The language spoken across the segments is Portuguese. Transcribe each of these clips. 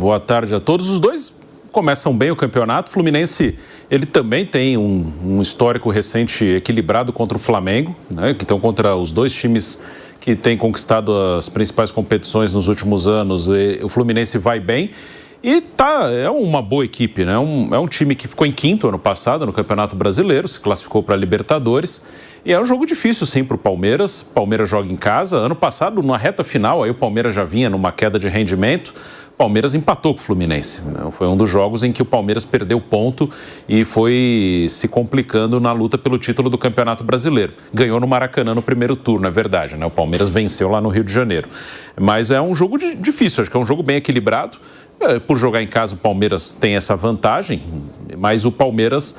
boa tarde a todos. Os dois começam bem o campeonato. O Fluminense, ele também tem um histórico recente equilibrado contra o Flamengo, né? Que estão contra os dois times que têm conquistado as principais competições nos últimos anos. O Fluminense vai bem. E é uma boa equipe, né? É um time que ficou em quinto ano passado no Campeonato Brasileiro, se classificou para a Libertadores. E é um jogo difícil, sim, para o Palmeiras. O Palmeiras joga em casa. Ano passado, na reta final, aí o Palmeiras já vinha numa queda de rendimento. O Palmeiras empatou com o Fluminense. Foi um dos jogos em que o Palmeiras perdeu ponto e foi se complicando na luta pelo título do Campeonato Brasileiro. Ganhou no Maracanã no primeiro turno, é verdade, né? O Palmeiras venceu lá no Rio de Janeiro. Mas é um jogo difícil, acho que é um jogo bem equilibrado. Por jogar em casa, o Palmeiras tem essa vantagem, mas o Palmeiras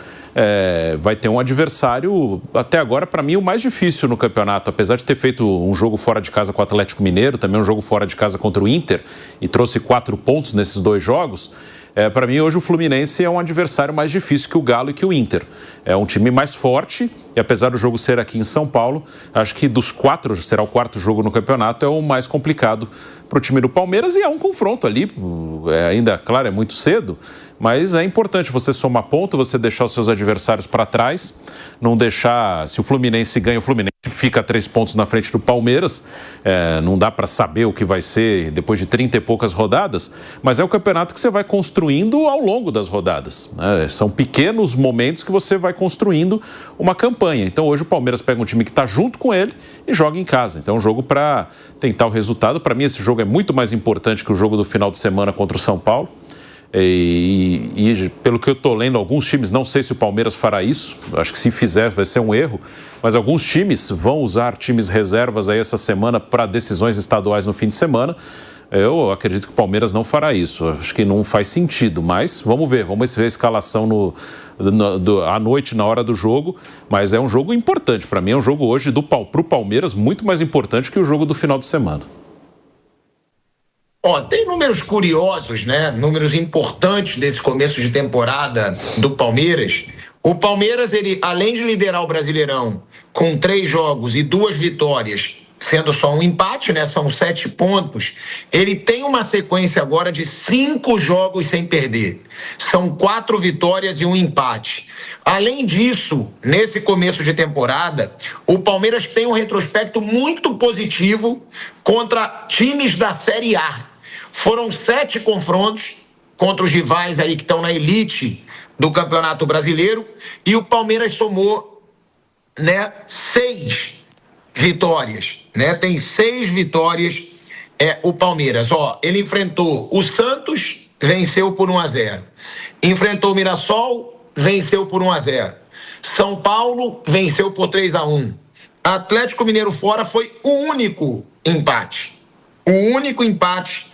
vai ter um adversário, até agora, para mim, o mais difícil no campeonato. Apesar de ter feito um jogo fora de casa com o Atlético Mineiro, também um jogo fora de casa contra o Inter, e trouxe 4 pontos nesses 2 jogos, para mim, hoje, o Fluminense é um adversário mais difícil que o Galo e que o Inter. É um time mais forte e, apesar do jogo ser aqui em São Paulo, acho que dos 4, será o 4º jogo no campeonato, é o mais complicado para o time do Palmeiras e é um confronto ali, ainda, claro, é muito cedo, mas é importante você somar ponto, você deixar os seus adversários para trás, não deixar, se o Fluminense ganha, o Fluminense fica 3 pontos na frente do Palmeiras, não dá para saber o que vai ser depois de 30 e poucas rodadas, mas é o campeonato que você vai construindo ao longo das rodadas, né? São pequenos momentos que você vai construindo uma campanha. Então hoje o Palmeiras pega um time que está junto com ele e joga em casa. Então é um jogo para tentar o resultado. Para mim esse jogo é muito mais importante que o jogo do final de semana contra o São Paulo. E pelo que eu estou lendo, alguns times, não sei se o Palmeiras fará isso, acho que se fizer vai ser um erro, mas alguns times vão usar times reservas aí essa semana para decisões estaduais no fim de semana. Eu acredito que o Palmeiras não fará isso, acho que não faz sentido, mas vamos ver a escalação à noite, na hora do jogo, mas é um jogo importante, para mim é um jogo hoje para o Palmeiras muito mais importante que o jogo do final de semana. Tem números curiosos, né? Números importantes desse começo de temporada do Palmeiras. O Palmeiras, ele, além de liderar o Brasileirão com 3 jogos e 2 vitórias, sendo só um empate, né? São 7 pontos. Ele tem uma sequência agora de 5 jogos sem perder. São 4 vitórias e 1 empate. Além disso, nesse começo de temporada, o Palmeiras tem um retrospecto muito positivo contra times da Série A. Foram 7 confrontos contra os rivais aí que estão na elite do Campeonato Brasileiro e o Palmeiras somou, né, 6 vitórias, né? Tem 6 vitórias o Palmeiras. Ele enfrentou o Santos, venceu por 1-0. Enfrentou o Mirassol, venceu por 1-0. São Paulo venceu por 3-1. Atlético Mineiro fora foi o único empate. O único empate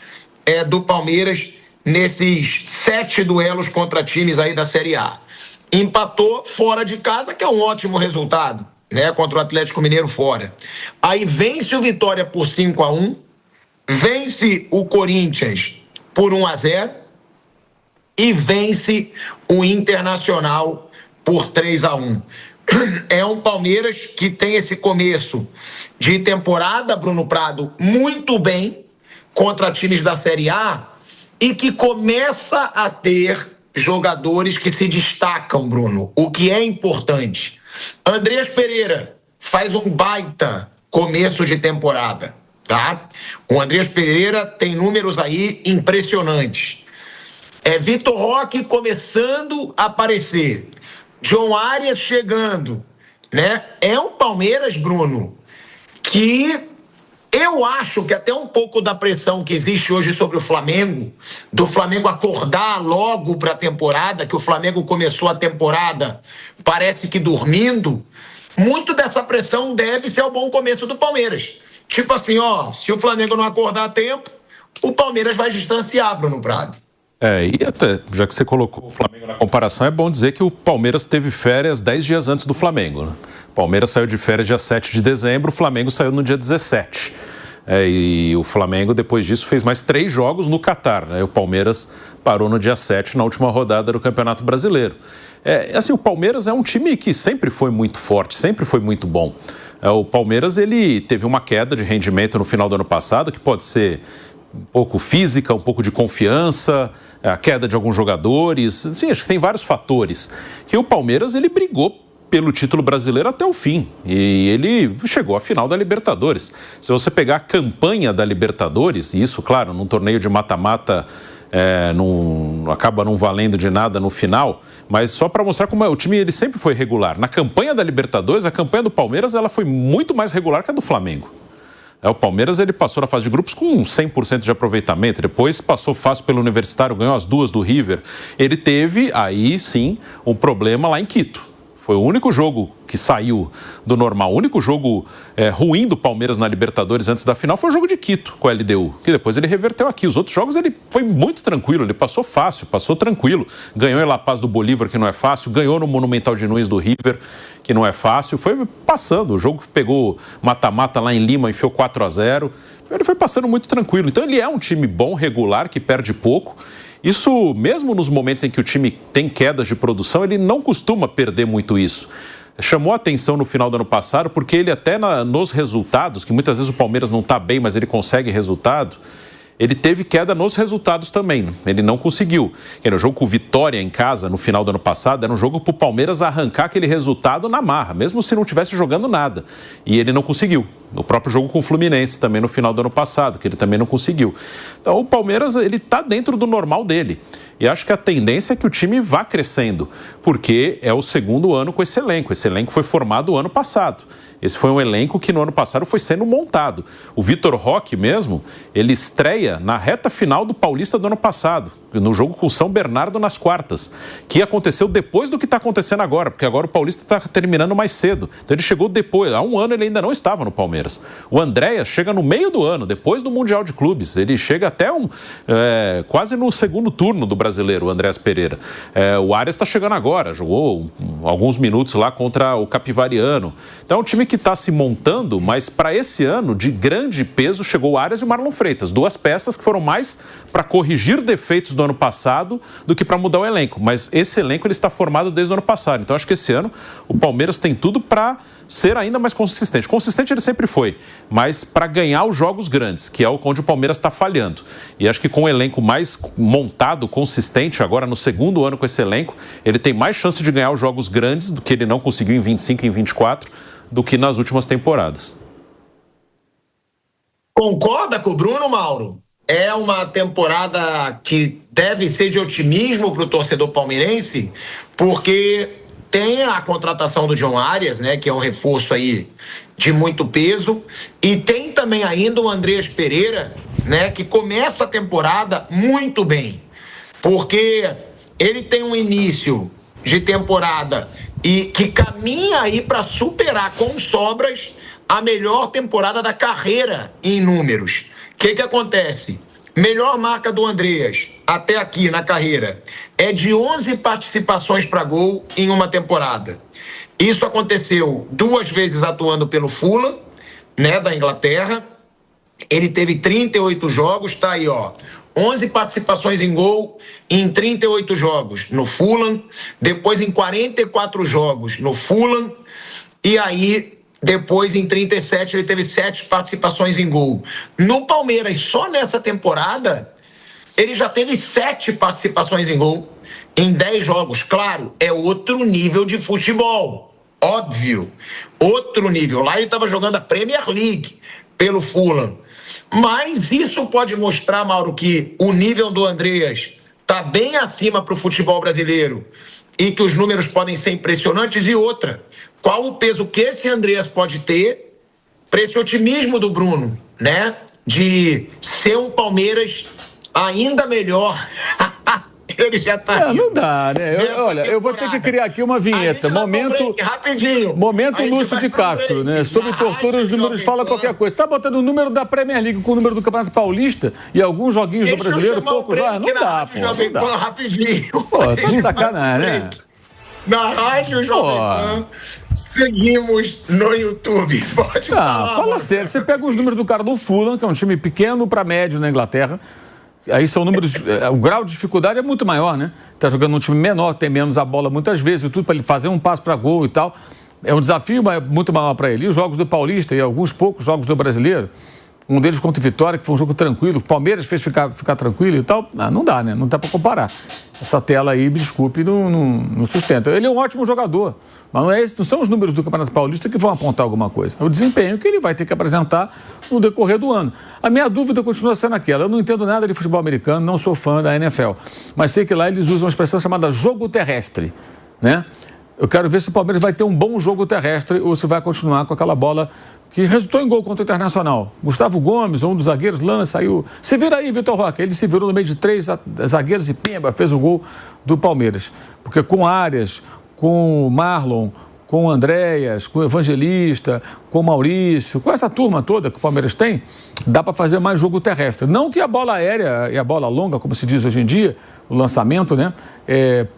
do Palmeiras nesses 7 duelos contra times aí da Série A. Empatou fora de casa, que é um ótimo resultado, né? Contra o Atlético Mineiro fora. Aí vence o Vitória por 5-1, vence o Corinthians por 1-0 e vence o Internacional por 3-1. É um Palmeiras que tem esse começo de temporada, Bruno Prado, muito bem contra times da Série A e que começa a ter jogadores que se destacam, Bruno, o que é importante. Andrés Pereira faz um baita começo de temporada, tá? O Andrés Pereira tem números aí impressionantes. Vitor Roque começando a aparecer. John Arias chegando, né? É um Palmeiras, Bruno, que eu acho que até um pouco da pressão que existe hoje sobre o Flamengo, do Flamengo acordar logo para a temporada, que o Flamengo começou a temporada, parece que dormindo, muito dessa pressão deve-se ao bom começo do Palmeiras. Tipo assim, se o Flamengo não acordar a tempo, o Palmeiras vai distanciar, Bruno Prado. E até, já que você colocou o Flamengo na comparação, é bom dizer que o Palmeiras teve férias 10 dias antes do Flamengo, né? O Palmeiras saiu de férias dia 7 de dezembro, o Flamengo saiu no dia 17. E o Flamengo, depois disso, fez mais 3 jogos no Catar, né? O Palmeiras parou no dia 7, na última rodada do Campeonato Brasileiro. Assim, o Palmeiras é um time que sempre foi muito forte, sempre foi muito bom. O Palmeiras, ele teve uma queda de rendimento no final do ano passado, que pode ser um pouco física, um pouco de confiança, a queda de alguns jogadores. Sim, acho que tem vários fatores. Que o Palmeiras, ele brigou pelo título brasileiro até o fim. E ele chegou à final da Libertadores. Se você pegar a campanha da Libertadores, e isso, claro, num torneio de mata-mata acaba não valendo de nada no final, mas só para mostrar como o time ele sempre foi regular. Na campanha da Libertadores, a campanha do Palmeiras ela foi muito mais regular que a do Flamengo. O Palmeiras ele passou na fase de grupos com 100% de aproveitamento, depois passou fácil pelo Universitário, ganhou as duas do River. Ele teve, aí sim, um problema lá em Quito. Foi o único jogo que saiu do normal. O único jogo ruim do Palmeiras na Libertadores antes da final foi o jogo de Quito com a LDU, que depois ele reverteu aqui. Os outros jogos ele foi muito tranquilo, ele passou fácil, passou tranquilo. Ganhou em La Paz do Bolívar, que não é fácil, ganhou no Monumental de Nunes do River, que não é fácil. Foi passando, o jogo pegou mata-mata lá em Lima, enfiou 4-0. Ele foi passando muito tranquilo. Então ele é um time bom, regular, que perde pouco. Isso, mesmo nos momentos em que o time tem quedas de produção, ele não costuma perder muito isso. Chamou a atenção no final do ano passado, porque ele até nos resultados, que muitas vezes o Palmeiras não está bem, mas ele consegue resultado, ele teve queda nos resultados também. Ele não conseguiu. Era o jogo com o Vitória em casa, no final do ano passado, era um jogo para o Palmeiras arrancar aquele resultado na marra, mesmo se não estivesse jogando nada. E ele não conseguiu. O próprio jogo com o Fluminense também no final do ano passado, que ele também não conseguiu. Então o Palmeiras ele está dentro do normal dele. E acho que a tendência é que o time vá crescendo, porque é o segundo ano com esse elenco. Esse elenco foi formado o ano passado. Esse foi um elenco que no ano passado foi sendo montado. O Vitor Roque mesmo, ele estreia na reta final do Paulista do ano passado, no jogo com o São Bernardo nas quartas, que aconteceu depois do que está acontecendo agora, porque agora o Paulista está terminando mais cedo. Então ele chegou depois, há um ano ele ainda não estava no Palmeiras. O Andréas chega no meio do ano, depois do Mundial de Clubes. Ele chega até quase no segundo turno do Brasileiro, o Andréas Pereira. O Arias está chegando agora, jogou alguns minutos lá contra o Capivariano. Então é um time que está se montando, mas para esse ano, de grande peso, chegou o Arias e o Marlon Freitas. Duas peças que foram mais para corrigir defeitos do ano passado do que para mudar o elenco. Mas esse elenco ele está formado desde o ano passado. Então acho que esse ano o Palmeiras tem tudo para ser ainda mais consistente. Consistente ele sempre foi, mas para ganhar os jogos grandes, que é onde o Palmeiras está falhando. E acho que com o elenco mais montado, consistente, agora no segundo ano com esse elenco, ele tem mais chance de ganhar os jogos grandes do que ele não conseguiu em 25 e em 24, do que nas últimas temporadas. Concorda com o Bruno, Mauro? É uma temporada que deve ser de otimismo para o torcedor palmeirense, porque tem a contratação do John Arias, né, que é um reforço aí de muito peso, e tem também ainda o Andréas Pereira, né, que começa a temporada muito bem, porque ele tem um início de temporada e que caminha aí para superar com sobras a melhor temporada da carreira em números. O que acontece? Melhor marca do Andréas até aqui na carreira é de 11 participações para gol em uma temporada. Isso aconteceu 2 vezes atuando pelo Fulham, né, da Inglaterra. Ele teve 38 jogos, tá aí, ó. 11 participações em gol em 38 jogos no Fulham, depois em 44 jogos no Fulham, e aí depois em 37 ele teve 7 participações em gol. No Palmeiras, só nessa temporada, ele já teve 7 participações em gol em 10 jogos. Claro, é outro nível de futebol, óbvio, outro nível. Lá ele estava jogando a Premier League pelo Fulham. Mas isso pode mostrar, Mauro, que o nível do Andréas está bem acima para o futebol brasileiro e que os números podem ser impressionantes. E outra, qual o peso que esse Andréas pode ter para esse otimismo do Bruno, né? De ser um Palmeiras ainda melhor. Ele já tá não dá, né? Olha, eu vou ter que criar aqui uma vinheta. Momento Lúcio de Castro, né? Sobre tortura, os números fala qualquer coisa. Tá botando o número da Premier League com o número do Campeonato Paulista e alguns joguinhos do Brasileiro, poucos já. Não dá, pô. Não dá. Rapidinho. Pô, tô de sacanagem, né? Na Rádio Jovem Pan, seguimos no YouTube. Pode falar. Fala sério. Você pega os números do cara do Fulham, que é um time pequeno para médio na Inglaterra. Aí são números, o grau de dificuldade é muito maior, né? Tá jogando num time menor, tem menos a bola muitas vezes, e tudo para ele fazer um passo para gol e tal. É um desafio muito maior para ele. E os jogos do Paulista e alguns poucos jogos do Brasileiro, Um deles contra o Vitória, que foi um jogo tranquilo, o Palmeiras fez ficar tranquilo e tal. Não dá, né? Não dá para comparar. Essa tela aí, me desculpe, não sustenta. Ele é um ótimo jogador, mas não são os números do Campeonato Paulista que vão apontar alguma coisa. É o desempenho que ele vai ter que apresentar no decorrer do ano. A minha dúvida continua sendo aquela. Eu não entendo nada de futebol americano, não sou fã da NFL, mas sei que lá eles usam uma expressão chamada jogo terrestre, né? Eu quero ver se o Palmeiras vai ter um bom jogo terrestre ou se vai continuar com aquela bola que resultou em gol contra o Internacional. Gustavo Gomes, um dos zagueiros, saiu. Se vira aí, Vitor Roque. Ele se virou no meio de 3 zagueiros e pimba, fez o gol do Palmeiras. Porque com Arias, com Marlon, com Andréas, com Evangelista, com Maurício, com essa turma toda que o Palmeiras tem, dá para fazer mais jogo terrestre. Não que a bola aérea e a bola longa, como se diz hoje em dia, o lançamento, né,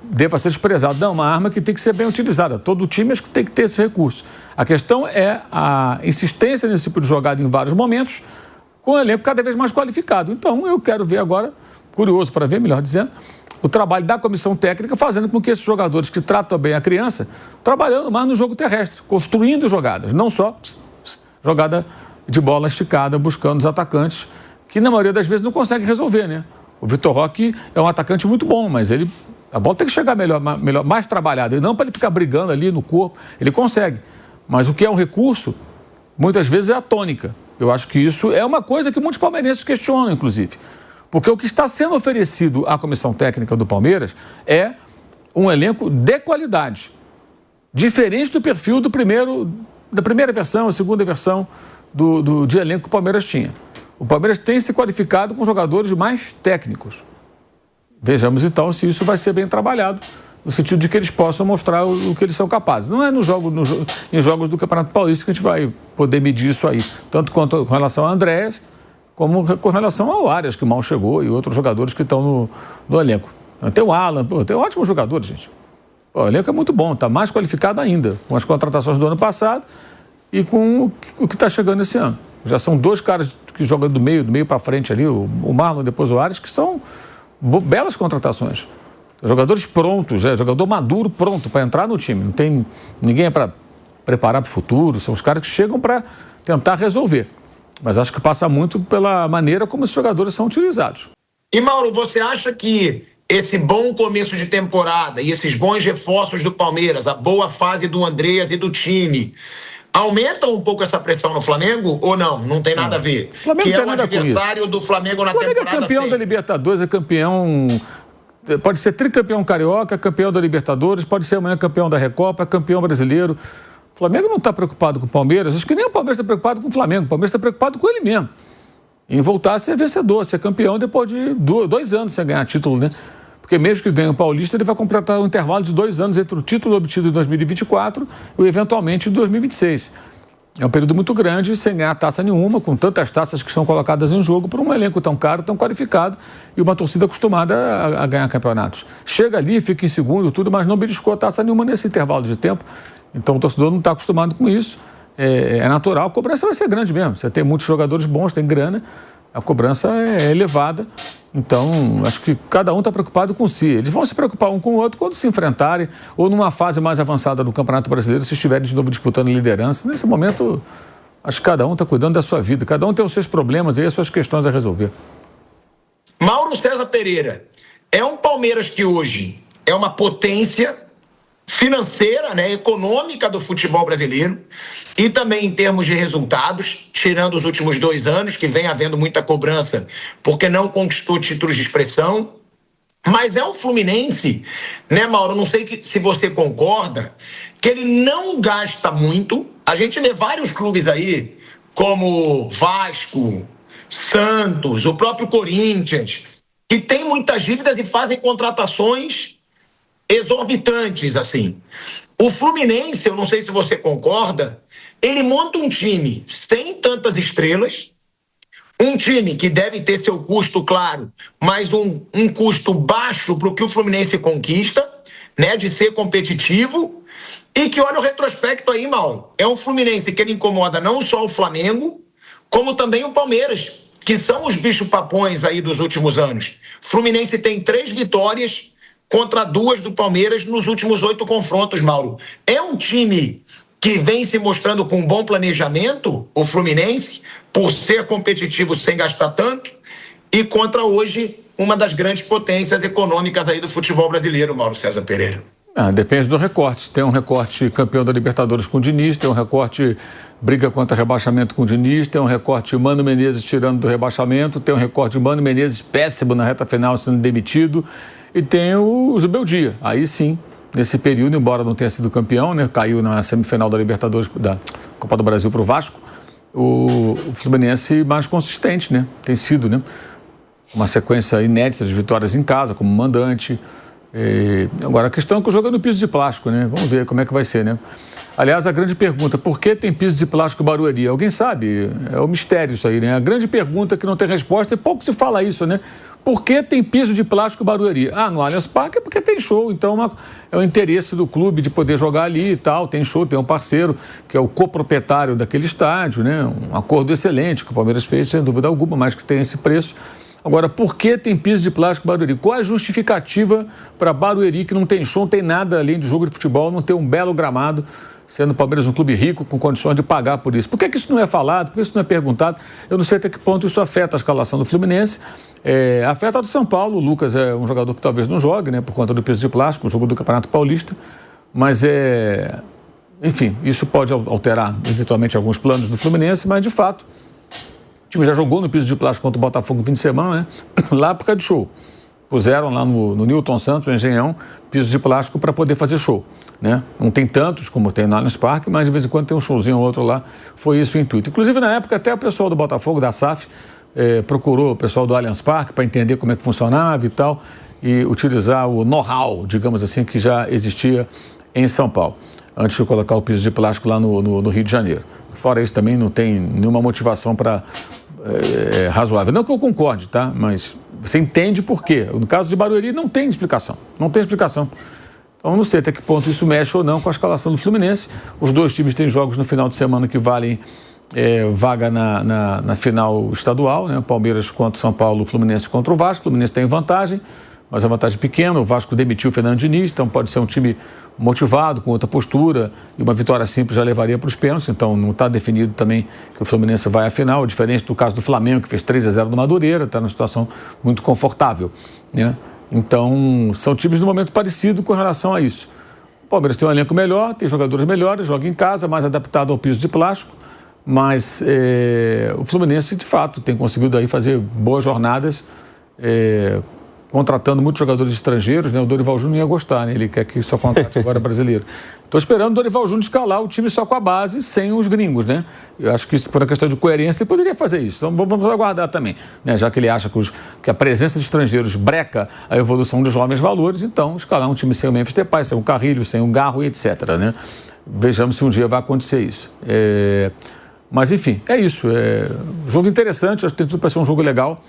deva ser desprezado. Não, uma arma que tem que ser bem utilizada. Todo time acho que tem que ter esse recurso. A questão é a insistência nesse tipo de jogada em vários momentos, com um elenco cada vez mais qualificado. Então, eu quero ver agora, curioso para ver, melhor dizendo, o trabalho da comissão técnica fazendo com que esses jogadores que tratam bem a criança, trabalhando mais no jogo terrestre, construindo jogadas, não só jogada de bola esticada, buscando os atacantes, que na maioria das vezes não consegue resolver, né? O Vitor Roque é um atacante muito bom, mas a bola tem que chegar melhor, mais trabalhada, e não para ele ficar brigando ali no corpo. Ele consegue, mas o que é um recurso, muitas vezes é a tônica. Eu acho que isso é uma coisa que muitos palmeirenses questionam, inclusive. Porque o que está sendo oferecido à comissão técnica do Palmeiras é um elenco de qualidade, diferente do perfil da primeira versão, a segunda versão de elenco que o Palmeiras tinha. O Palmeiras tem se qualificado com jogadores mais técnicos. Vejamos então se isso vai ser bem trabalhado, no sentido de que eles possam mostrar o que eles são capazes. Não é em jogos do Campeonato Paulista que a gente vai poder medir isso aí, tanto quanto com relação a Andréas, como com relação ao Arias, que mal chegou, e outros jogadores que estão no elenco. Tem o Alan, tem ótimos jogadores, gente. O elenco é muito bom, está mais qualificado ainda, com as contratações do ano passado e com o que está chegando esse ano. Já são 2 caras que jogam do meio para frente ali, o Marlon e depois o Arias, que são belas contratações. Jogadores prontos, jogador maduro pronto para entrar no time. Não tem ninguém para preparar para o futuro, são os caras que chegam para tentar resolver. Mas acho que passa muito pela maneira como os jogadores são utilizados. E, Mauro, você acha que esse bom começo de temporada e esses bons reforços do Palmeiras, a boa fase do Andréas e do time, aumentam um pouco essa pressão no Flamengo ou não? Não tem nada a ver. Flamengo que é o adversário do Flamengo na temporada. O Flamengo é campeão da Libertadores, é campeão... Pode ser tricampeão carioca, campeão da Libertadores, pode ser amanhã campeão da Recopa, campeão brasileiro. O Flamengo não está preocupado com o Palmeiras, acho que nem o Palmeiras está preocupado com o Flamengo, o Palmeiras está preocupado com ele mesmo, em voltar a ser vencedor, ser campeão depois de 2 anos sem ganhar título, né? Porque mesmo que ganhe o Paulista, ele vai completar um intervalo de 2 anos entre o título obtido em 2024 e eventualmente em 2026. É um período muito grande, sem ganhar taça nenhuma, com tantas taças que são colocadas em jogo por um elenco tão caro, tão qualificado e uma torcida acostumada a ganhar campeonatos. Chega ali, fica em segundo, tudo, mas não beliscou taça nenhuma nesse intervalo de tempo. Então o torcedor não está acostumado com isso. É natural, a cobrança vai ser grande mesmo. Você tem muitos jogadores bons, tem grana, a cobrança é elevada. Então, acho que cada um está preocupado com si. Eles vão se preocupar um com o outro quando se enfrentarem ou numa fase mais avançada do Campeonato Brasileiro, se estiverem de novo disputando liderança. Nesse momento, acho que cada um está cuidando da sua vida. Cada um tem os seus problemas e as suas questões a resolver. Mauro César Pereira, é um Palmeiras que hoje é uma potência financeira, né, econômica do futebol brasileiro e também em termos de resultados, tirando os últimos 2 anos, que vem havendo muita cobrança porque não conquistou títulos de expressão, mas é um Fluminense, né, Mauro, não sei se você concorda, que ele não gasta muito. A gente vê vários clubes aí, como Vasco, Santos, o próprio Corinthians, que tem muitas dívidas e fazem contratações exorbitantes, assim. O Fluminense, eu não sei se você concorda, ele monta um time sem tantas estrelas, um time que deve ter seu custo, claro, mas um custo baixo para o que o Fluminense conquista, né, de ser competitivo, e que, olha o retrospecto aí, Mauro, é um Fluminense que ele incomoda não só o Flamengo, como também o Palmeiras, que são os bicho-papões aí dos últimos anos. Fluminense tem 3 vitórias contra 2 do Palmeiras nos últimos 8 confrontos, Mauro. É um time que vem se mostrando com um bom planejamento, o Fluminense, por ser competitivo sem gastar tanto, e contra hoje uma das grandes potências econômicas aí do futebol brasileiro, Mauro César Pereira. Depende do recorte. Tem um recorte campeão da Libertadores com o Diniz, tem um recorte briga contra rebaixamento com o Diniz, tem um recorte Mano Menezes tirando do rebaixamento, tem um recorte Mano Menezes péssimo na reta final sendo demitido, e tem o Zubeldia. Aí sim, nesse período, embora não tenha sido campeão, né, caiu na semifinal da Libertadores, da Copa do Brasil para o Vasco, o Fluminense mais consistente, né? Tem sido, né? Uma sequência inédita de vitórias em casa, como mandante. Agora, a questão é que o jogo é no piso de plástico, né? Vamos ver como é que vai ser, né? Aliás, a grande pergunta, por que tem piso de plástico Barueri? Alguém sabe? É um mistério isso aí, né? A grande pergunta que não tem resposta, e pouco se fala isso, né? Por que tem piso de plástico Barueri? No Allianz Parque é porque tem show, então é o interesse do clube de poder jogar ali e tal, tem show, tem um parceiro que é o coproprietário daquele estádio, né? Um acordo excelente que o Palmeiras fez, sem dúvida alguma, mas que tem esse preço. Agora, por que tem piso de plástico Barueri? Qual é a justificativa para Barueri, que não tem show, não tem nada além de jogo de futebol, não ter um belo gramado, sendo o Palmeiras um clube rico, com condições de pagar por isso? Por que isso não é falado? Por que isso não é perguntado? Eu não sei até que ponto isso afeta a escalação do Fluminense. Afeta a do São Paulo. O Lucas é um jogador que talvez não jogue, né, por conta do piso de plástico, o jogo do Campeonato Paulista. Mas enfim, isso pode alterar eventualmente alguns planos do Fluminense, mas de fato o time já jogou no piso de plástico contra o Botafogo no fim de semana, né? Lá por causa de show. Puseram lá no Newton Santos, no Engenhão, piso de plástico para poder fazer show, né? Não tem tantos como tem no Allianz Parque, mas de vez em quando tem um showzinho ou outro lá. Foi isso o intuito. Inclusive, na época, até o pessoal do Botafogo, da SAF, procurou o pessoal do Allianz Parque para entender como é que funcionava e tal, e utilizar o know-how, digamos assim, que já existia em São Paulo, antes de colocar o piso de plástico lá no Rio de Janeiro. Fora isso, também não tem nenhuma motivação para razoável. Não que eu concorde, tá? Mas você entende por quê. No caso de Barueri, não tem explicação. Não tem explicação. Então, não sei até que ponto isso mexe ou não com a escalação do Fluminense. Os dois times têm jogos no final de semana que valem vaga na final estadual, né? O Palmeiras contra o São Paulo, o Fluminense contra o Vasco. O Fluminense tem vantagem, mas é uma vantagem pequena. O Vasco demitiu o Fernando Diniz, então pode ser um time motivado, com outra postura, e uma vitória simples já levaria para os pênaltis. Então não está definido também que o Fluminense vai à final, diferente do caso do Flamengo, que fez 3-0 no Madureira, está numa situação muito confortável, né? Então são times de um momento parecido com relação a isso. O Palmeiras tem um elenco melhor, tem jogadores melhores, joga em casa, mais adaptado ao piso de plástico, mas o Fluminense de fato tem conseguido aí fazer boas jornadas, contratando muitos jogadores estrangeiros, né? O Dorival Júnior ia gostar, né? Ele quer que só contrate agora brasileiro. Estou esperando o Dorival Júnior escalar o time só com a base, sem os gringos, né? Eu acho que isso, por uma questão de coerência, ele poderia fazer isso. Então vamos aguardar também, né? Já que ele acha que a presença de estrangeiros breca a evolução dos jovens valores, então escalar um time sem o Memphis Depay, sem o Carrilho, sem o Garro, etc., né? Vejamos se um dia vai acontecer isso. Mas enfim, é isso. Jogo interessante, acho que tem tudo para ser um jogo legal.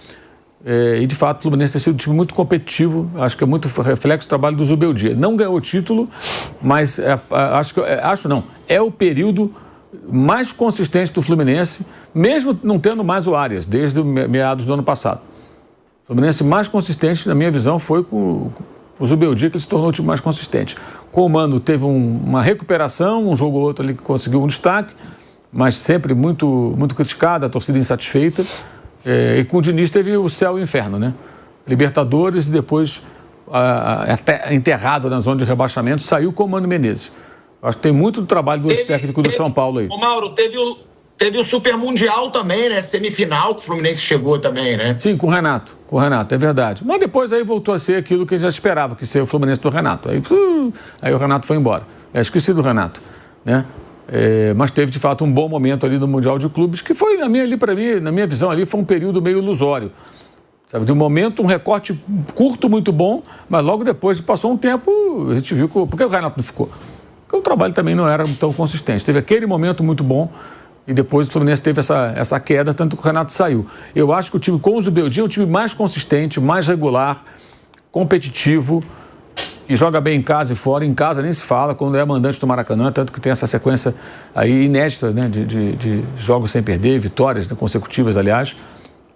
E de fato o Fluminense tem sido um time muito competitivo, acho que é muito reflexo do trabalho do Zubeldia. Não ganhou o título, mas é o período mais consistente do Fluminense, mesmo não tendo mais o Arias, desde meados do ano passado. O Fluminense mais consistente, na minha visão, foi com o Zubeldia, que ele se tornou o time mais consistente. Com o Mano teve uma recuperação, um jogo ou outro ali que conseguiu um destaque, mas sempre muito, muito criticado, a torcida insatisfeita. E com o Diniz teve o céu e o inferno, né? Libertadores e depois até enterrado na zona de rebaixamento, saiu com o Mano Menezes. Acho que tem muito do trabalho do técnico do São Paulo aí. Ô Mauro, teve o Super Mundial também, né? Semifinal que o Fluminense chegou também, né? Sim, com o Renato, é verdade. Mas depois aí voltou a ser aquilo que já esperava, que ser o Fluminense do Renato. Aí o Renato foi embora. Esqueci do Renato, né? Mas teve de fato um bom momento ali no Mundial de Clubes, que foi, na minha visão ali, foi um período meio ilusório. Sabe, de um momento, um recorte curto, muito bom, mas logo depois, passou um tempo, a gente viu por que o Renato não ficou? Porque o trabalho também não era tão consistente. Teve aquele momento muito bom e depois o Fluminense teve essa queda, tanto que o Renato saiu. Eu acho que o time com o Zubeldia é um time mais consistente, mais regular, competitivo, e joga bem em casa e fora. Em casa nem se fala, quando é mandante do Maracanã, tanto que tem essa sequência aí inédita, né, de jogos sem perder, vitórias, né, consecutivas, aliás.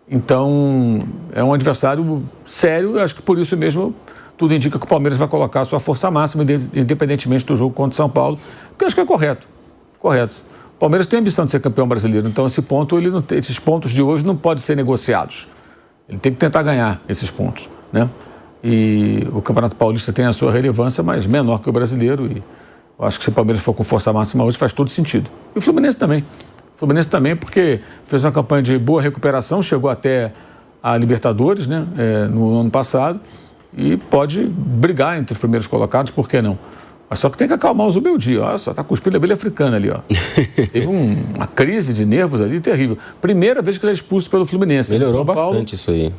Então, é um adversário sério, acho que por isso mesmo tudo indica que o Palmeiras vai colocar a sua força máxima, independentemente do jogo contra o São Paulo, que eu acho que é correto. O Palmeiras tem a ambição de ser campeão brasileiro, então esses pontos de hoje não podem ser negociados. Ele tem que tentar ganhar esses pontos, né? E o Campeonato Paulista tem a sua relevância, mas menor que o brasileiro. E eu acho que se o Palmeiras for com força máxima hoje, faz todo sentido. E o Fluminense também. O Fluminense também, porque fez uma campanha de boa recuperação, chegou até a Libertadores, né, no ano passado, e pode brigar entre os primeiros colocados, por que não? Mas só que tem que acalmar o Zubeldia. Olha só, tá cuspindo a abelha africana ali, ó. Teve uma crise de nervos ali terrível. Primeira vez que ele é expulso pelo Fluminense. Melhorou bastante isso aí.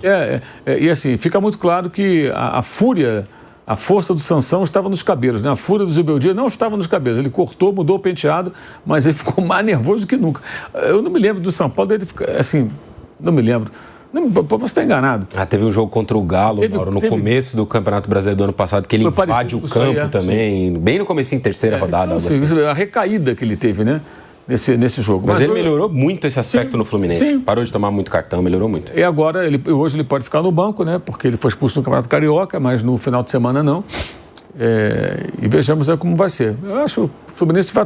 E assim, fica muito claro que a fúria, a força do Sansão estava nos cabelos, né? A fúria do Zubeldia não estava nos cabelos. Ele cortou, mudou o penteado, mas ele ficou mais nervoso que nunca. Eu não me lembro do São Paulo, dele ficar assim, não me lembro. Você está enganado. Teve um jogo contra o Galo, Mauro, no começo do Campeonato Brasileiro do ano passado, que ele invade o campo também, sim. Bem no comecinho, terceira rodada. Então, assim. A recaída que ele teve, né, nesse jogo. Mas ele melhorou muito esse aspecto, sim, no Fluminense. Sim. Parou de tomar muito cartão, melhorou muito. E agora, hoje ele pode ficar no banco, né, porque ele foi expulso no Campeonato Carioca, mas no final de semana não. E vejamos aí como vai ser. Eu acho que o Fluminense vai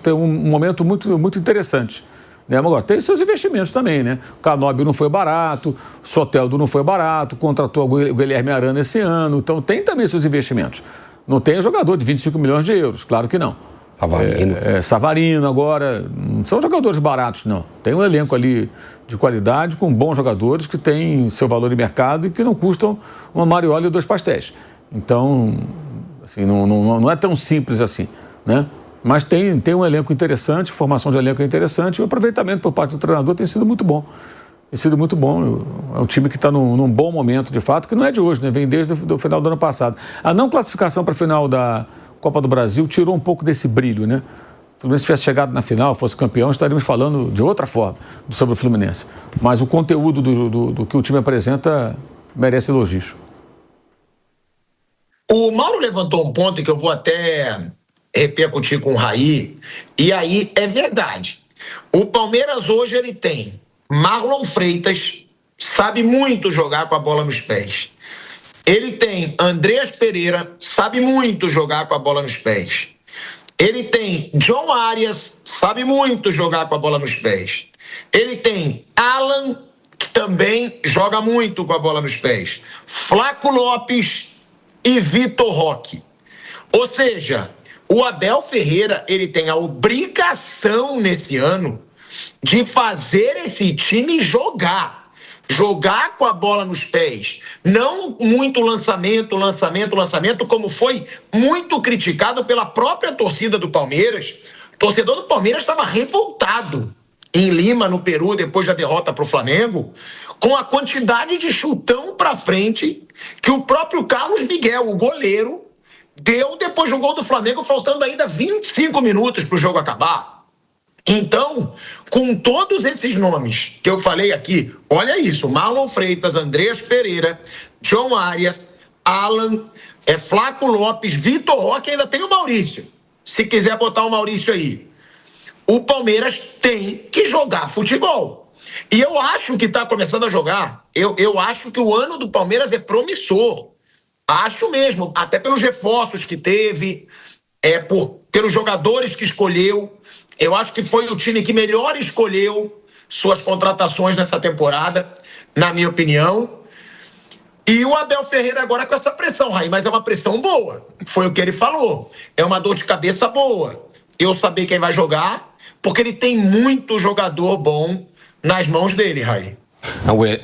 ter um momento muito, muito interessante. Agora, tem seus investimentos também, né? O Canóbio não foi barato, o Soteldo não foi barato, contratou o Guilherme Arana esse ano, então tem também seus investimentos. Não tem jogador de 25 milhões de euros, claro que não. Savarino. Savarino agora, não são jogadores baratos, não. Tem um elenco ali de qualidade, com bons jogadores que têm seu valor de mercado e que não custam uma mariola e 2 pastéis. Então, assim, não é tão simples assim, né? Mas tem um elenco interessante, formação de elenco é interessante, e o aproveitamento por parte do treinador tem sido muito bom. Tem sido muito bom. É um time que está num bom momento, de fato, que não é de hoje, né? Vem desde o final do ano passado. A não classificação para a final da Copa do Brasil tirou um pouco desse brilho, né? O Fluminense tivesse chegado na final, fosse campeão, estaríamos falando de outra forma sobre o Fluminense. Mas o conteúdo do que o time apresenta merece elogios. O Mauro levantou um ponto que eu vou até repercutir com o Raí, e aí é verdade. O Palmeiras hoje ele tem Marlon Freitas, sabe muito jogar com a bola nos pés. Ele tem Andreas Pereira, sabe muito jogar com a bola nos pés. Ele tem John Arias, sabe muito jogar com a bola nos pés. Ele tem Alan, que também joga muito com a bola nos pés. Flaco Lopes e Vitor Roque. Ou seja, o Abel Ferreira, ele tem a obrigação nesse ano de fazer esse time jogar. Jogar com a bola nos pés. Não muito lançamento, como foi muito criticado pela própria torcida do Palmeiras. O torcedor do Palmeiras estava revoltado em Lima, no Peru, depois da derrota para o Flamengo, com a quantidade de chutão para frente que o próprio Carlos Miguel, o goleiro, deu depois do gol do Flamengo, faltando ainda 25 minutos para o jogo acabar. Então, com todos esses nomes que eu falei aqui, olha isso, Marlon Freitas, Andreas Pereira, John Arias, Alan, Flaco Lopes, Vitor Roque, ainda tem o Maurício. Se quiser botar o Maurício aí. O Palmeiras tem que jogar futebol. E eu acho que está começando a jogar. Eu acho que o ano do Palmeiras é promissor. Acho mesmo, até pelos reforços que teve, pelos jogadores que escolheu. Eu acho que foi o time que melhor escolheu suas contratações nessa temporada, na minha opinião. E o Abel Ferreira agora com essa pressão, Raí, mas é uma pressão boa. Foi o que ele falou. É uma dor de cabeça boa. Eu saber quem vai jogar, porque ele tem muito jogador bom nas mãos dele, Raí.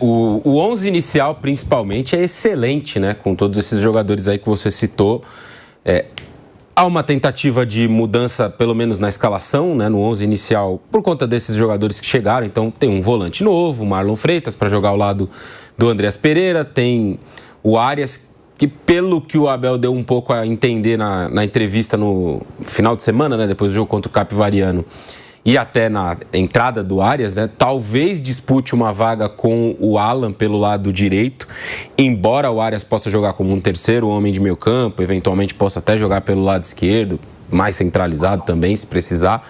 O 11 inicial, principalmente, é excelente, né? Com todos esses jogadores aí que você citou. Há uma tentativa de mudança, pelo menos na escalação, né? No 11 inicial, por conta desses jogadores que chegaram. Então, tem um volante novo, o Marlon Freitas, para jogar ao lado do Andreas Pereira. Tem o Arias, que pelo que o Abel deu um pouco a entender na entrevista no final de semana, né? Depois do jogo contra o Capivariano, e até na entrada do Arias, né? Talvez dispute uma vaga com o Alan pelo lado direito, embora o Arias possa jogar como um terceiro homem de meio campo, eventualmente possa até jogar pelo lado esquerdo, mais centralizado também, se precisar.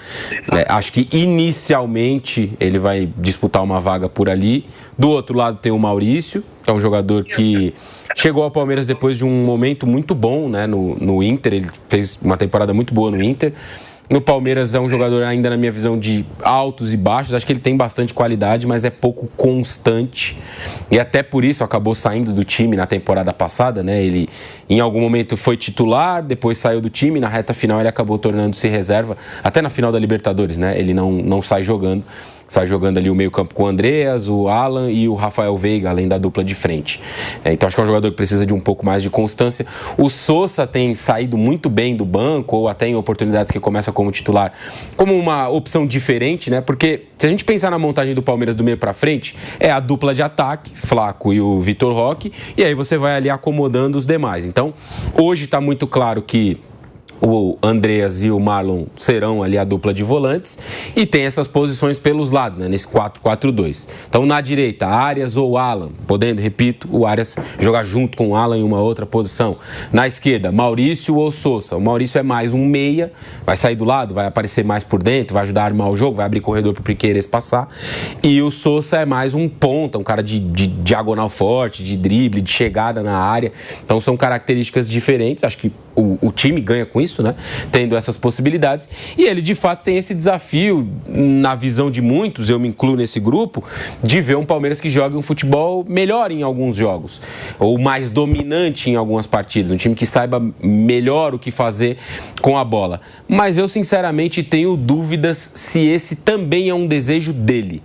Acho que inicialmente ele vai disputar uma vaga por ali. Do outro lado tem o Maurício, que é um jogador que chegou ao Palmeiras depois de um momento muito bom, né? No Inter, ele fez uma temporada muito boa no Inter. No Palmeiras é um jogador ainda, na minha visão, de altos e baixos. Acho que ele tem bastante qualidade, mas é pouco constante. E até por isso acabou saindo do time na temporada passada, né? Ele, em algum momento, foi titular, depois saiu do time. Na reta final, ele acabou tornando-se reserva. Até na final da Libertadores, né? Ele não sai jogando. Sai jogando ali o meio-campo com o Andreas, o Alan e o Rafael Veiga, além da dupla de frente. Então acho que é um jogador que precisa de um pouco mais de constância. O Sousa tem saído muito bem do banco, ou até em oportunidades que começa como titular, como uma opção diferente, né? Porque se a gente pensar na montagem do Palmeiras do meio para frente, é a dupla de ataque, Flaco e o Vitor Roque, e aí você vai ali acomodando os demais. Então, hoje está muito claro que o Andreas e o Marlon serão ali a dupla de volantes e tem essas posições pelos lados, né, nesse 4-4-2. Então, na direita, Arias ou Alan, podendo, repito, o Arias jogar junto com o Alan em uma outra posição. Na esquerda, Maurício ou Sousa. O Maurício é mais um meia, vai sair do lado, vai aparecer mais por dentro, vai ajudar a armar o jogo, vai abrir corredor para o Piqueires passar. E o Sousa é mais um ponta, um cara de diagonal forte, de drible, de chegada na área. Então, são características diferentes. Acho que o time ganha com isso, né? Tendo essas possibilidades. E ele, de fato, tem esse desafio, na visão de muitos, eu me incluo nesse grupo, de ver um Palmeiras que joga um futebol melhor em alguns jogos, ou mais dominante em algumas partidas, um time que saiba melhor o que fazer com a bola. Mas eu, sinceramente, tenho dúvidas se esse também é um desejo dele.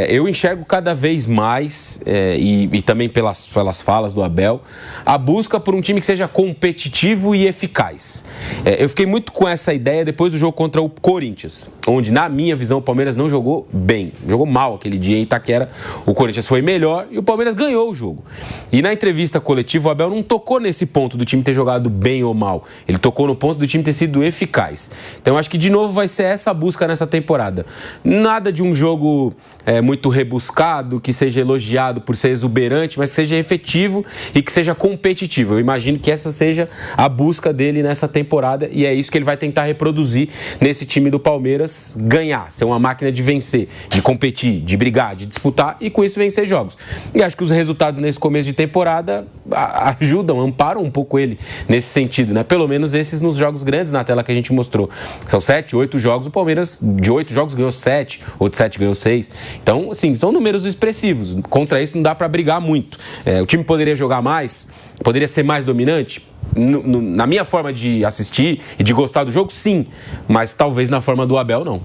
Eu enxergo cada vez mais, e também pelas falas do Abel, a busca por um time que seja competitivo e eficaz. Eu fiquei muito com essa ideia depois do jogo contra o Corinthians, onde, na minha visão, o Palmeiras não jogou bem. Jogou mal aquele dia em Itaquera. O Corinthians foi melhor e o Palmeiras ganhou o jogo. E na entrevista coletiva, o Abel não tocou nesse ponto do time ter jogado bem ou mal. Ele tocou no ponto do time ter sido eficaz. Então, acho que, de novo, vai ser essa busca nessa temporada. Nada de um jogo muito rebuscado, que seja elogiado por ser exuberante, mas que seja efetivo e que seja competitivo. Eu imagino que essa seja a busca dele nessa temporada e é isso que ele vai tentar reproduzir nesse time do Palmeiras, ganhar, ser uma máquina de vencer, de competir, de brigar, de disputar e com isso vencer jogos. E acho que os resultados nesse começo de temporada ajudam, amparam um pouco ele nesse sentido, né? Pelo menos esses nos jogos grandes na tela que a gente mostrou. São 7, 8 jogos, o Palmeiras de 8 jogos ganhou 7, ou de 7 ganhou 6. Então, assim, são números expressivos. Contra isso não dá para brigar muito. O time poderia jogar mais? Poderia ser mais dominante? Na minha forma de assistir e de gostar do jogo, sim. Mas talvez na forma do Abel, não.